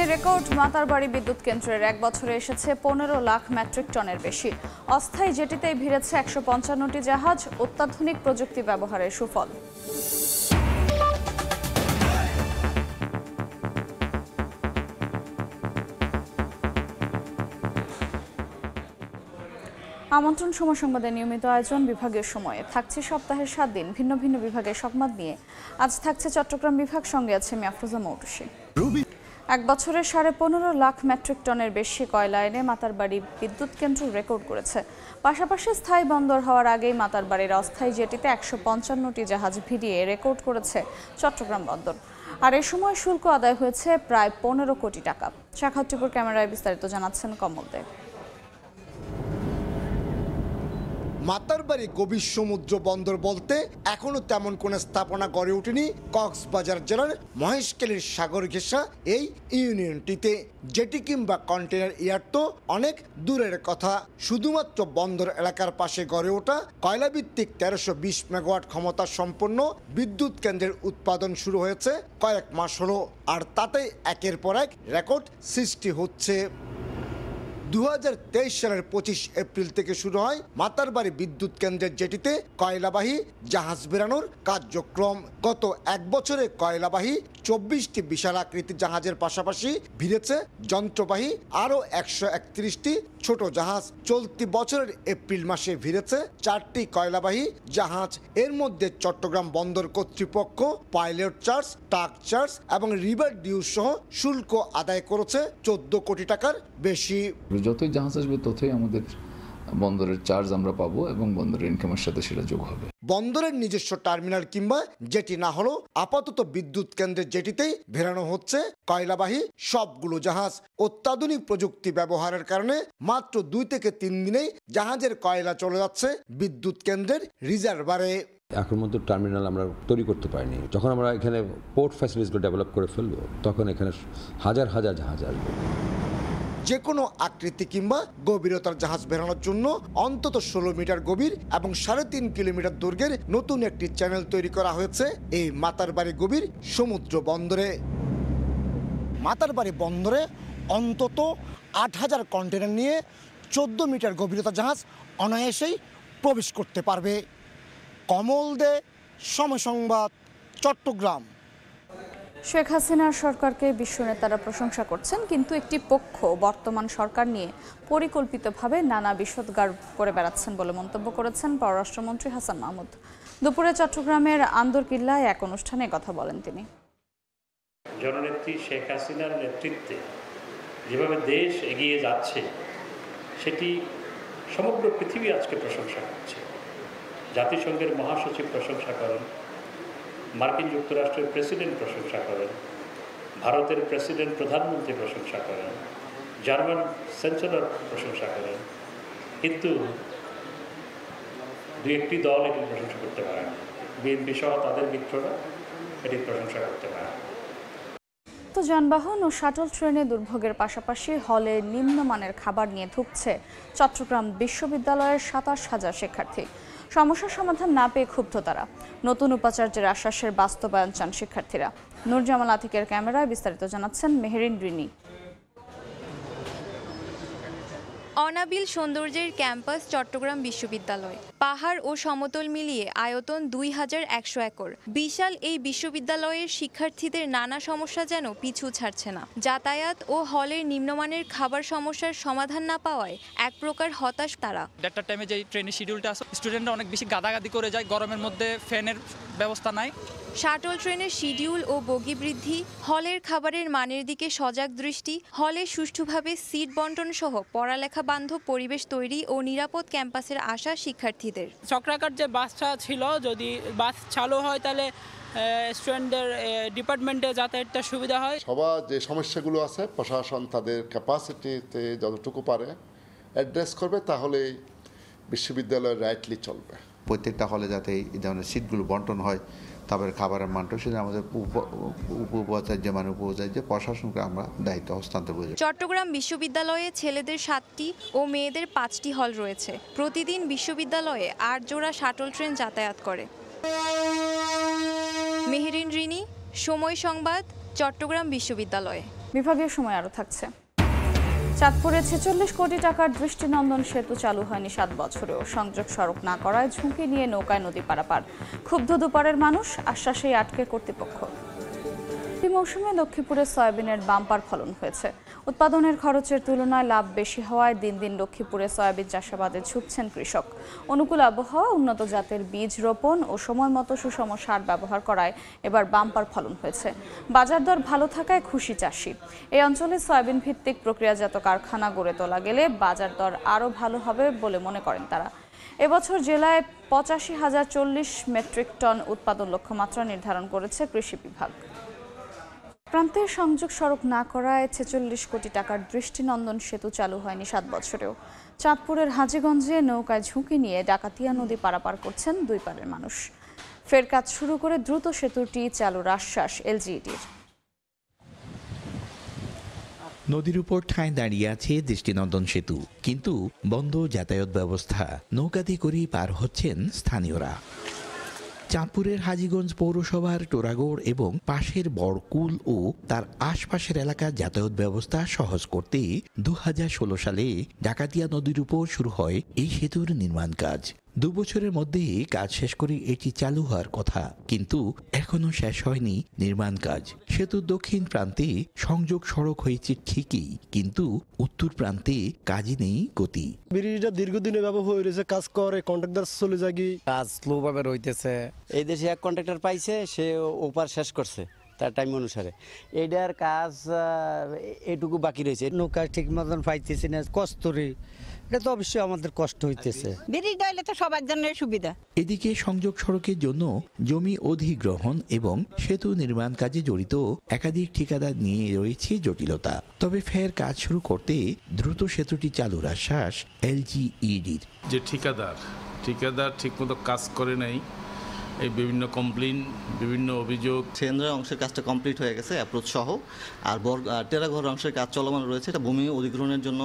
Record Matarbari বিদ্যুৎ কেন্দ্রের এক বছরে এসেছে 15 লাখ মেট্রিক টনের বেশি। অস্থায়ী জেটিতেই ভিড়েছে 155টি জাহাজ, অত্যাধুনিক প্রযুক্তি ব্যবহারের সুফল। আমন্ত্রণ সময় সংবাদের নিয়মিত আয়োজন বিভাগীয় সময়ে থাকছে সপ্তাহের 7 দিন ভিন্ন ভিন্ন বিভাগের সংবাদ নিয়ে। আজ থাকছে চট্টগ্রাম বিভাগ, সঙ্গে আছে আমি আফরোজা মৌটুসী। এক বছরে 15.5 লাখ মেট্রিক টনের বেশি কয়লা এনে মাতারবাড়ি বিদ্যুৎ কেন্দ্র রেকর্ড করেছে। পাশাপাশি স্থায়ী বন্দর হওয়ার আগেই মাতারবাড়ির অস্থায়ী জেটিতে 155টি জাহাজ ভিড়িয়ে রেকর্ড করেছে চট্টগ্রাম বন্দর। আর এ সময় শুল্ক আদায় হয়েছে প্রায় 15 কোটি টাকা। শাখাউত টিপুর ক্যামেরায় বিস্তারিত জানাচ্ছেন কমল দে। মাতারবাড়ি গভীর সমুদ্র বন্দর বলতে এখনো তেমন কোনো স্থাপনা গড়ে ওঠেনি কক্সবাজার জেলার মহেশখালীর সাগর ঘেঁষা এই ইউনিয়নটিতে। জেটি কিংবা কন্টেনার ইয়ার্ড তো অনেক দূরের কথা, শুধুমাত্র বন্দর এলাকার পাশে গড়ে ওঠা কয়লাভিত্তিক 1320 মেগাওয়াট ক্ষমতা সম্পন্ন বিদ্যুৎ কেন্দ্রের উৎপাদন শুরু হয়েছে কয়েক মাস হলো, আর তাতেই একের পর এক রেকর্ড সৃষ্টি হচ্ছে। 2023 সালের 25 এপ্রিল থেকে শুরু হয় মাতারবাড়ি বিদ্যুৎ কেন্দ্রের জেটিতে কয়লাবাহী জাহাজ বেরানোর কার্যক্রম। গত এক বছরে কয়লাবাহী 24টি বিশাল আকৃতির জাহাজের পাশাপাশি ভিড়েছে যন্ত্রবাহী আরও 131টি ছোট জাহাজ। চলতি বছরের এপ্রিল মাসে ভিড়েছে 4টি কয়লাবাহী জাহাজ। এর মধ্যে চট্টগ্রাম বন্দর কর্তৃপক্ষ পাইলট চার্জ, টাক চার্জ এবং রিভার ডিউ সহ শুল্ক আদায় করেছে 14 কোটি টাকার বেশি। যতই জাহাজ আসবে ততই আমাদের বন্দরের চার্জ আমরা পাবো এবং বন্দরের ইনকামের সাথে সেটা যোগ হবে। বন্দরের নিজস্ব টার্মিনাল কিংবা জেটি না হলেও আপাতত বিদ্যুৎ কেন্দ্রের জেটিতেই ভেড়ানো হচ্ছে কয়লাবাহী সবগুলো জাহাজ। অত্যাধুনিক প্রযুক্তি ব্যবহারের কারণে মাত্র 2 থেকে 3 দিনেই জাহাজের কয়লা চলে যাচ্ছে বিদ্যুৎ কেন্দ্রের রিজার্ভারে। এখন মতো টার্মিনাল আমরা তৈরি করতে পারিনি। যখন আমরা এখানে পোর্ট ফ্যাসিলিটিসগুলো ডেভেলপ করে ফেলবো তখন এখানে হাজার হাজার জাহাজ আসবে। যে কোনো আকৃতি কিংবা গভীরতার জাহাজ বেরানোর জন্য অন্তত 16 মিটার গভীর এবং 3.5 কিলোমিটার দৈর্ঘ্যের নতুন একটি চ্যানেল তৈরি করা হয়েছে এই মাতারবাড়ি গভীর সমুদ্র বন্দরে। মাতারবাড়ি বন্দরে অন্তত 8000 কন্টেনার নিয়ে 14 মিটার গভীরতা জাহাজ অনায়াসেই প্রবেশ করতে পারবে। কমল দে, সময় সংবাদ, চট্টগ্রাম। শেখ হাসিনার সরকারকে বিশ্ব নেতারা প্রশংসা করছেন, কিন্তু একটি পক্ষ বর্তমান সরকার নিয়ে পরিকল্পিতভাবে নানা বিষোদগার করে বেড়াচ্ছেন বলে মন্তব্য করেছেন পররাষ্ট্রমন্ত্রী হাসান মাহমুদ। দুপুরে চট্টগ্রামের আন্দরকিল্লায় এক অনুষ্ঠানে কথা বলেন তিনি। জননেত্রী শেখ হাসিনার নেতৃত্বে যেভাবে দেশ এগিয়ে যাচ্ছে সেটি সমগ্র পৃথিবী আজকে প্রশংসা করছে। জাতিসংঘের মহাসচিব প্রশংসা করেন, মার্কিন যুক্তরাষ্ট্রের প্রেসিডেন্ট প্রশংসা করেন, ভারতের প্রেসিডেন্ট প্রধানমন্ত্রী প্রশংসা করেন, জার্মান চ্যান্সেলর প্রশংসা করেন, কিন্তু 2-1টি দল এটি প্রশংসা করতে পারে না। বিএনপি সহ তাদের মিত্ররা এটি প্রশংসা করতে পারে না। তো যানবাহন ও শাটল ট্রেনে দুর্ভোগের পাশাপাশি হলে নিম্নমানের খাবার নিয়ে ধুঁকছে চট্টগ্রাম বিশ্ববিদ্যালয়ের 27,000 শিক্ষার্থী। সমস্যার সমাধান না পেয়ে ক্ষুব্ধ তারা। নতুন উপাচার্যের আশ্বাসের বাস্তবায়ন চান শিক্ষার্থীরা। নূরজামাল আতিকের ক্যামেরায় বিস্তারিত জানাচ্ছেন মেহেরিন রিনি। অনাবিল সৌন্দর্যের ক্যাম্পাস চট্টগ্রাম বিশ্ববিদ্যালয়। পাহাড় ও সমতল মিলিয়ে আয়তন 2100 একর। বিশাল এই বিশ্ববিদ্যালয়ের শিক্ষার্থীদের নানা সমস্যা যেন পিছু ছাড়ছে না। যাতায়াত ও হলের নিম্নমানের খাবার সমস্যার সমাধান না পাওয়ায় এক প্রকার হতাশ তারা। দেড়টার টাইমে যে ট্রেনের শিডিউলটা আছে, স্টুডেন্টরা অনেক বেশি গাদাগাদি করে যায়, গরমের মধ্যে ফ্যানের ব্যবস্থা নাই। শাটল ট্রেনের শিডিউল ও বগি বৃদ্ধি, হলের খাবারের মানের দিকে সজাগ দৃষ্টি, হলে সুষ্ঠুভাবে সিট বন্টন সহ পড়ালেখা বান্ধব পরিবেশ তৈরি ও নিরাপদ ক্যাম্পাসের আশা শিক্ষার্থীদের। চক্রাকার যে বাসটা ছিল, যদি বাস চালু হয় তাহলে স্টুডেন্টদের ডিপার্টমেন্টে যাতায়াতটা সুবিধা হয়। সবার যে সমস্যাগুলো আছে প্রশাসন তাদের ক্যাপাসিটিতে যতটুকু পারে অ্যাড্রেস করবে, তাহলে বিশ্ববিদ্যালয় রাইটলি চলবে। প্রত্যেকটা হলে যাতে এই ধরনের সিটগুলো বন্টন হয়, তারপরে খাবারের মানটা, সেটা আমাদের উপাচার্য উপাচার্য প্রশাসনকে আমরা দায়িত্ব হস্তান্তর করি। চট্টগ্রাম বিশ্ববিদ্যালয়ে ছেলেদের 7টি ও মেয়েদের 5টি হল রয়েছে। প্রতিদিন বিশ্ববিদ্যালয়ে 8 জোড়া শাটল ট্রেন যাতায়াত করে। মেহেরিন রিনি, সময় সংবাদ, চট্টগ্রাম বিশ্ববিদ্যালয়। বিভাগীয় সময় আরও থাকছে। চাঁদপুরে 46 কোটি টাকার দৃষ্টিনন্দন সেতু চালু হয়নি 7 বছরেও। সংযোগ সড়ক না করায় ঝুঁকি নিয়ে নৌকায় নদী পারাপার। ক্ষুব্ধ দুপারের মানুষ, আশ্বাসেই আটকে কর্তৃপক্ষ। মৌসুমে লক্ষ্মীপুরে সয়াবিনের বাম্পার ফলন হয়েছে। উৎপাদনের খরচের তুলনায় লাভ বেশি হওয়ায় দিন দিন লক্ষ্মীপুরে সয়াবিন চাষাবাদে ঝুঁকছেন কৃষক। অনুকূল আবহাওয়া, উন্নত জাতের বীজ রোপণ ও সময় মতো সুষম সার ব্যবহার করায় এবার বাম্পার ফলন হয়েছে। বাজার দর ভালো থাকায় খুশি চাষি। এই অঞ্চলে সয়াবিন ভিত্তিক প্রক্রিয়াজাত কারখানা গড়ে তোলা গেলে বাজার দর আরও ভালো হবে বলে মনে করেন তারা। এবছর জেলায় 85,040 মেট্রিক টন উৎপাদন লক্ষ্যমাত্রা নির্ধারণ করেছে কৃষি বিভাগ। প্রান্তের সংযোগ সড়ক না করায় 46 কোটি টাকার দৃষ্টিনন্দন সেতু চালু হয়নি 7 বছরেও। চাঁদপুরের হাজীগঞ্জে নৌকায় ঝুঁকি নিয়ে ডাকাতিয়া নদী পারাপার করছেন দুই পারের মানুষ। ফের কাজ শুরু করে দ্রুত সেতুটি চালুর আশ্বাস এলজিইডির। নদীর উপর ঠাঁই দাঁড়িয়ে আছে দৃষ্টিনন্দন সেতু, কিন্তু বন্ধ যাতায়াত ব্যবস্থা। নৌকাতে করেই পার হচ্ছেন স্থানীয়রা। চাঁদপুরের হাজীগঞ্জ পৌরসভার টোরাগড় এবং পাশের বড়কুল ও তার আশপাশের এলাকার যাতায়াত ব্যবস্থা সহজ করতে 2016 সালে ডাকাতিয়া নদীর উপর শুরু হয় এই সেতুর নির্মাণ কাজ। 2 বছরের মধ্যে কাজ শেষ করে এটি চালু হওয়ার কথা, কিন্তু এখনো শেষ হয়নি নির্মাণ কাজ। সেতুর দক্ষিণ প্রান্তে সংযোগ সড়ক হয়েছে ঠিকই, কিন্তু উত্তর প্রান্তে কাজই নেই গতি। ব্রিজটা দীর্ঘদিন এভাবে হয়ে রয়েছে, কাজ করে কন্ট্রাক্টর চলে যায়, কাজ স্লো ভাবে রইতেছে। এই দেশে এক কন্ট্রাক্টর পাইছে, সে ওপার শেষ করছে তার টাইম অনুসারে। এইটার কাজ এটুকু বাকি রয়েছে। নৌকা ঠিক মতন পাইতেছি না, কষ্টরে এটা তো অবশ্যই আমাদের কষ্ট হইতেছে। ব্রিজ হইলে তো সবার জন্য সুবিধা। এদিকে সংযোগ সড়কের জন্য জমি অধিগ্রহণ এবং সেতু নির্মাণ কাজে জড়িত একাধিক ঠিকাদার নিয়ে রয়েছে জটিলতা। তবে ফের কাজ শুরু করতে দ্রুত সেতুটি চালুর আশ্বাস এলজিইডির। যে ঠিকাদার ঠিকমতো কাজ করে নাই, এই বিভিন্ন কমপ্লেইন, বিভিন্ন অভিযোগ। সেন্দ্রের অংশের কাজটা কমপ্লিট হয়ে গেছে অ্যাপ্রোচ সহ, আর টেরাঘর অংশের কাজ চলমান রয়েছে। এটা ভূমি অধিগ্রহণের জন্য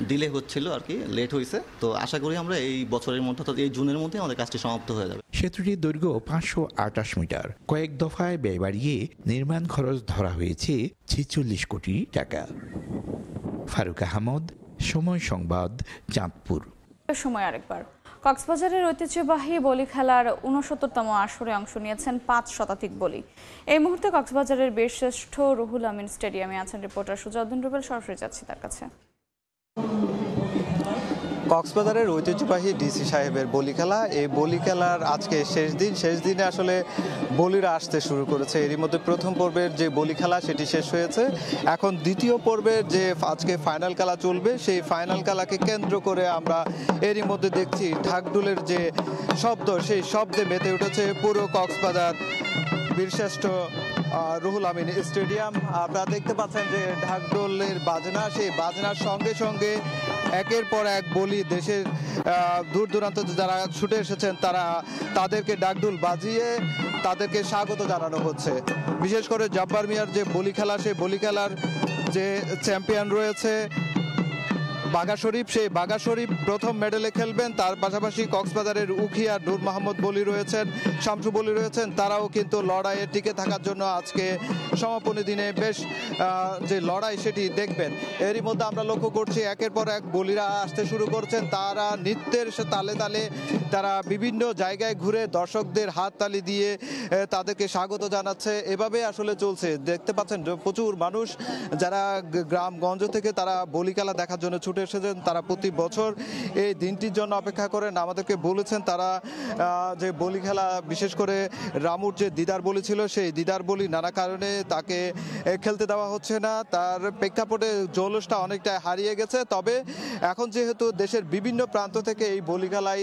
ডিলে হচ্ছিল আর কি, লেট হয়েছে। তো আশা করি আমরা এই বছরের মধ্যে, অর্থাৎ এই জুনের মধ্যে আমাদের কাজটি সমাপ্ত হয়ে যাবে। সেতুটির দৈর্ঘ্য 528 মিটার। কয়েক দফায় ব্যয় বাড়িয়ে নির্মাণ খরচ ধরা হয়েছে 46 কোটি টাকা। ফারুক আহমদ, সময় সংবাদ, চাঁদপুর। সময় আরেকবার। কক্সবাজারের ঐতিহ্যবাহী বলি খেলার 69তম আসরে অংশ নিয়েছেন 5 শতাধিক বলি। এই মুহূর্তে কক্সবাজারের বীরশ্রেষ্ঠ রুহুল আমিন স্টেডিয়ামে আছেন রিপোর্টার সুজাউদ্দিন রুবেল। সরাসরি যাচ্ছি তার কাছে। কক্সবাজারের ঐতিহ্যবাহী ডিসি সাহেবের বলি খেলা, এই বলি খেলার আজকে শেষ দিনে আসলে বলিরা আসতে শুরু করেছে। এরই মধ্যে প্রথম পর্বের যে বলি খেলা সেটি শেষ হয়েছে। এখন দ্বিতীয় পর্বের যে আজকে ফাইনাল খেলা চলবে, সেই ফাইনাল খেলাকে কেন্দ্র করে আমরা এরই মধ্যে দেখছি ঢাকঢোলের যে শব্দ, সেই শব্দে মেতে উঠেছে পুরো কক্সবাজার বীরশ্রেষ্ঠ রুহুল আমিন স্টেডিয়াম। আপনারা দেখতে পাচ্ছেন যে ঢাকঢোলের বাজনা, সেই বাজনার সঙ্গে সঙ্গে একের পর এক বলি দেশের দূর দূরান্ত যারা ছুটে এসেছেন তাদেরকে ঢাকঢোল বাজিয়ে তাদেরকে স্বাগত জানানো হচ্ছে। বিশেষ করে জব্বার মিয়ার যে বলি খেলা, সেই বলি খেলার যে চ্যাম্পিয়ন রয়েছে বাঘা শরীফ, সেই বাঘা শরীফ প্রথম মেডেলে খেলবেন। তার পাশাপাশি কক্সবাজারের উখিয়া নূর মাহমুদ বলি রয়েছেন, শামসু বলি রয়েছেন, তারাও কিন্তু লড়াইয়ে টিকে থাকার জন্য আজকে সমাপনী দিনে বেশ যে লড়াই সেটি দেখবেন। এরই মধ্যে আমরা লক্ষ্য করছি একের পর এক বলিরা আসতে শুরু করছেন। তারা নৃত্যের তালে তালে তারা বিভিন্ন জায়গায় ঘুরে দর্শকদের হাততালি দিয়ে তাদেরকে স্বাগত জানাচ্ছে। এভাবে আসলে চলছে। দেখতে পাচ্ছেন প্রচুর মানুষ যারা গ্রামগঞ্জ থেকে তারা বলি খেলা দেখার জন্য ছুটে এসেছেন। তারা প্রতি বছর এই দিনটির জন্য অপেক্ষা করেন। আমাদেরকে বলেছেন তারা যে বলি খেলা, বিশেষ করে রামুর যে দিদার বলি ছিল, সেই দিদার বলি নানা কারণে তাকে খেলতে দেওয়া হচ্ছে না। তার প্রেক্ষাপটে জৌলসটা অনেকটা হারিয়ে গেছে। তবে এখন যেহেতু দেশের বিভিন্ন প্রান্ত থেকে এই বলি খেলায়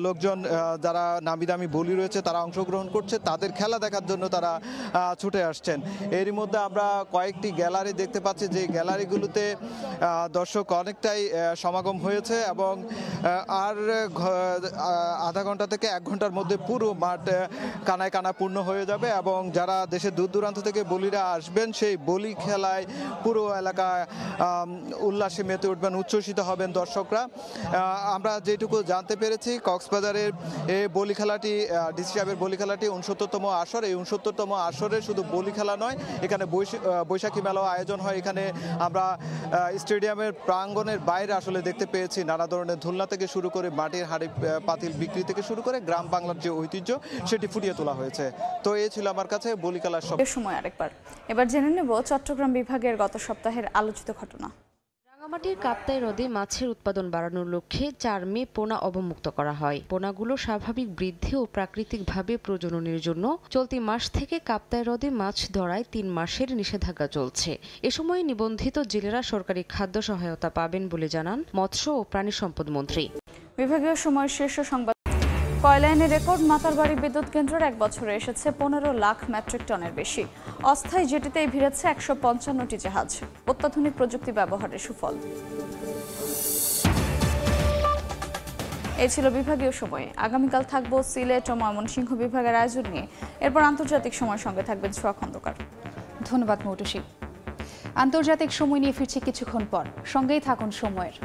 লোকজন যারা নামি দামি বলি রয়েছে তারা অংশগ্রহণ করছে, তাদের খেলা দেখার জন্য তারা ছুটে আসছেন। এরই মধ্যে আমরা কয়েকটি গ্যালারি দেখতে পাচ্ছি, যে গ্যালারিগুলোতে দর্শক অনেকটা অনেকটাই সমাগম হয়েছে এবং আর আধা ঘন্টা থেকে 1 ঘন্টার মধ্যে পুরো মাঠ কানায় কানা পূর্ণ হয়ে যাবে এবং যারা দেশের দূর দূরান্ত থেকে বলিরা আসবেন সেই বলি খেলায় পুরো এলাকা উল্লাসে মেতে উঠবেন, উচ্ছ্বসিত হবেন দর্শকরা। আমরা যেটুকু জানতে পেরেছি কক্সবাজারের এই বলি খেলাটি ডিসি সাহেবের বলি খেলাটি 69তম আসর। এই 69তম আসরে শুধু বলি খেলা নয়, এখানে বৈশাখী মেলাও আয়োজন হয়। এখানে আমরা স্টেডিয়ামের প্রাঙ্গণের বাইরে আসলে দেখতে পেয়েছি নানা ধরনের ধুলনা থেকে শুরু করে মাটির হাঁড়ি পাতিল বিক্রি থেকে শুরু করে গ্রাম বাংলার যে ঐতিহ্য সেটি ফুটিয়ে তোলা হয়েছে। তো এই ছিল আমার কাছে বলি খেলার সময় আরেকবার। এবার জেনে নেব চট্টগ্রাম বিভাগের গত সপ্তাহের আলোচিত ঘটনা। রাঙামাটির কাপ্তাই হ্রদে মাছের উৎপাদন বাড়ানোর লক্ষ্যে 4 মে পোনা অবমুক্ত করা হয়। পোনাগুলো স্বাভাবিক বৃদ্ধি ও প্রাকৃতিকভাবে প্রজননের জন্য চলতি মাস থেকে কাপ্তাই হ্রদে মাছ ধরায় 3 মাসের নিষেধাজ্ঞা চলছে। এ সময় নিবন্ধিত জেলেরা সরকারি খাদ্য সহায়তা পাবেন বলে জানান মৎস্য ও প্রাণী সম্পদ মন্ত্রী। বিভাগীয় সময়ের শীর্ষ সংবাদ। কয়লাইনে রেকর্ড মাতারবাড়ি বিদ্যুৎ কেন্দ্রের 1 বছরে এসেছে 15 লাখ মেট্রিক টনের বেশি। অস্থায়ী জেটিতেই ভিড়েছে 155টি জাহাজ। অত্যাধুনিক প্রযুক্তি ব্যবহারের সুফল। এই ছিল বিভাগীয় সময়ে। আগামীকাল থাকবো সিলেট ও ময়মনসিংহ বিভাগের আয়োজন নিয়ে। এরপর আন্তর্জাতিক সময়ের সঙ্গে থাকবেন ছোঁয়া খন্দকার। ধন্যবাদ মৌটুসী। আন্তর্জাতিক সময় নিয়ে ফিরছি কিছুক্ষণ পর, সঙ্গেই থাকুন সময়ের।